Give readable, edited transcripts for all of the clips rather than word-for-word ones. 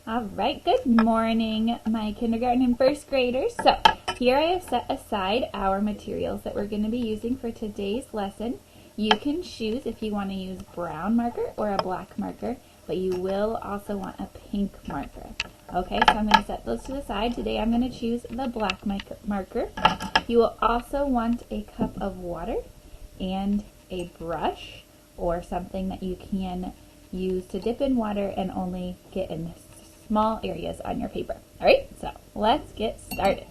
All right, good morning, my kindergarten and first graders. So here I have set aside our materials that we're going to be using for today's lesson. You can choose if you want to use brown marker or a black marker, but you will also want a pink marker. Okay, so I'm going to set those to the side. Today I'm going to choose the black marker. You will also want a cup of water and a brush or something that you can use to dip in water and only get in small areas on your paper. All right, so let's get started.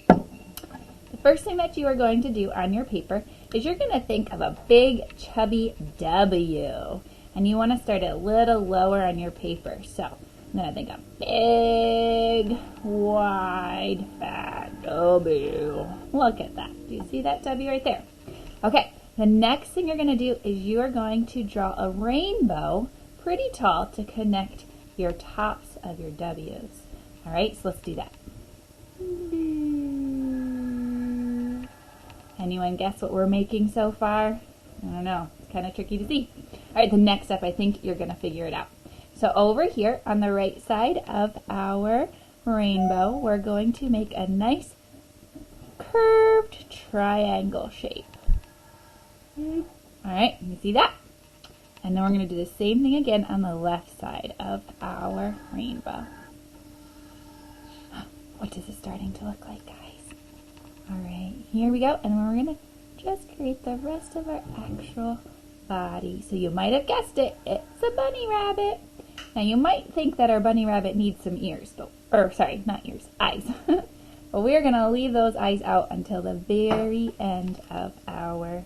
The first thing that you are going to do on your paper is you're going to think of a big chubby W, and you want to start a little lower on your paper. So I'm going to think of big, wide, fat W. Look at that. Do you see that W right there? Okay, the next thing you're going to do is you are going to draw a rainbow pretty tall to connect your tops of your W's. All right, so let's do that. Anyone guess what we're making so far? I don't know. It's kind of tricky to see. All right, the next step, I think you're going to figure it out. So over here on the right side of our rainbow, we're going to make a nice curved triangle shape. All right, you see that? And then we're going to do the same thing again on the left side of our rainbow. What is it starting to look like, guys? All right, here we go. And then we're going to just create the rest of our actual body. So you might have guessed it. It's a bunny rabbit. Now you might think that our bunny rabbit needs some ears, not ears, eyes. But we're going to leave those eyes out until the very end of our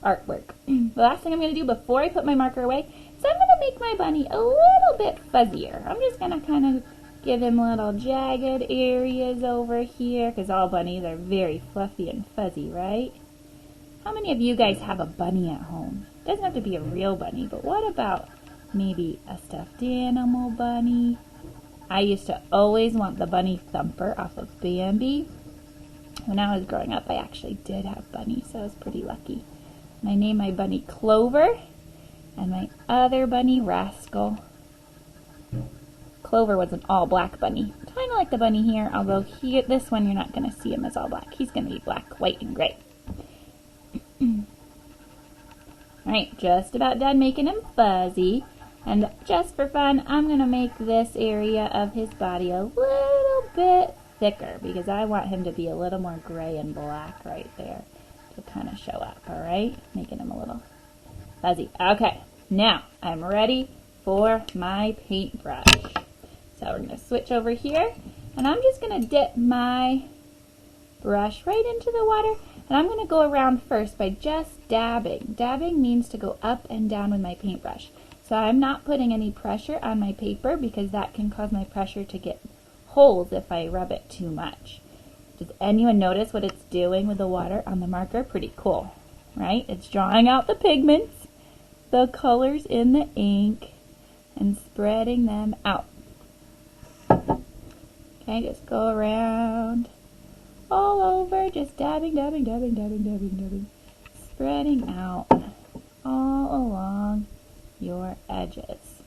artwork. The last thing I'm going to do before I put my marker away is I'm going to make my bunny a little bit fuzzier. I'm just going to kind of give him little jagged areas over here because all bunnies are very fluffy and fuzzy, right? How many of you guys have a bunny at home? It doesn't have to be a real bunny, but what about maybe a stuffed animal bunny? I used to always want the bunny Thumper off of Bambi. When I was growing up, I actually did have bunnies, so I was pretty lucky. And I named my bunny Clover and my other bunny Rascal. Clover was an all-black bunny, kind of like the bunny here, although this one you're not going to see him as all black. He's going to be black, white, and gray. Alright, just about done making him fuzzy. And just for fun, I'm going to make this area of his body a little bit thicker because I want him to be a little more gray and black right there to kind of show up, alright? Making him a little fuzzy. Okay, now I'm ready for my paintbrush. So we're going to switch over here, and I'm just going to dip my brush right into the water, and I'm going to go around first by just dabbing. Dabbing means to go up and down with my paintbrush. So I'm not putting any pressure on my paper because that can cause my pressure to get holes if I rub it too much. Does anyone notice what it's doing with the water on the marker? Pretty cool, right? It's drawing out the pigments, the colors in the ink, and spreading them out. Okay, just go around all over, just dabbing, dabbing, dabbing, dabbing, dabbing, dabbing, spreading out all along your edges.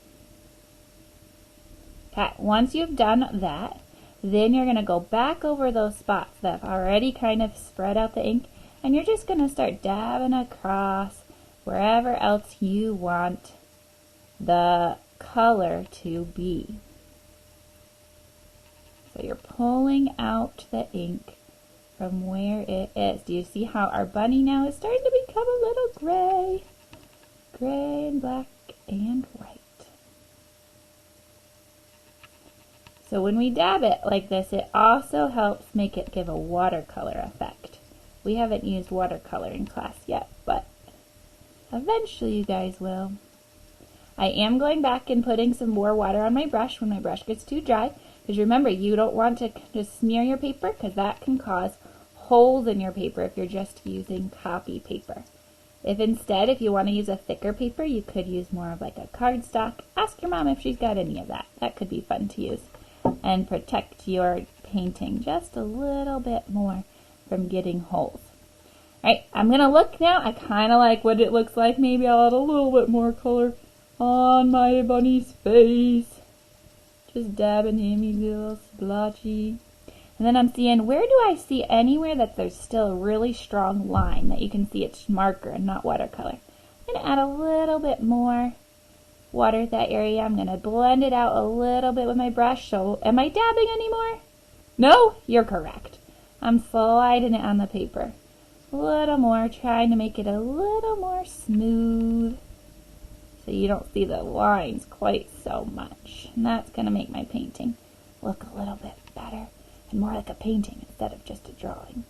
Okay, once you've done that, then you're going to go back over those spots that have already kind of spread out the ink, and you're just going to start dabbing across wherever else you want the color to be. So you're pulling out the ink from where it is. Do you see how our bunny now is starting to become a little gray? Gray and black and white. So when we dab it like this, it also helps make it give a watercolor effect. We haven't used watercolor in class yet, but eventually you guys will. I am going back and putting some more water on my brush when my brush gets too dry, because remember, you don't want to just smear your paper because that can cause holes in your paper if you're just using copy paper. If you want to use a thicker paper, you could use more of like a cardstock. Ask your mom if she's got any of that. That could be fun to use and protect your painting just a little bit more from getting holes. Alright, I'm going to look now. I kind of like what it looks like. Maybe I'll add a little bit more color on my bunny's face. Just dabbing him, he's a little splotchy. And then I'm seeing, where do I see anywhere that there's still a really strong line that you can see it's marker and not watercolor? I'm going to add a little bit more water to that area. I'm going to blend it out a little bit with my brush. So am I dabbing anymore? No, you're correct. I'm sliding it on the paper. A little more, trying to make it a little more smooth so you don't see the lines quite so much. And that's going to make my painting look a little bit better and more like a painting instead of just a drawing.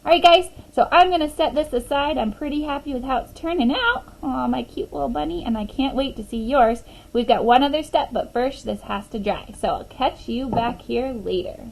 Alright guys, so I'm going to set this aside. I'm pretty happy with how it's turning out. Aw, my cute little bunny, and I can't wait to see yours. We've got one other step, but first this has to dry. So I'll catch you back here later.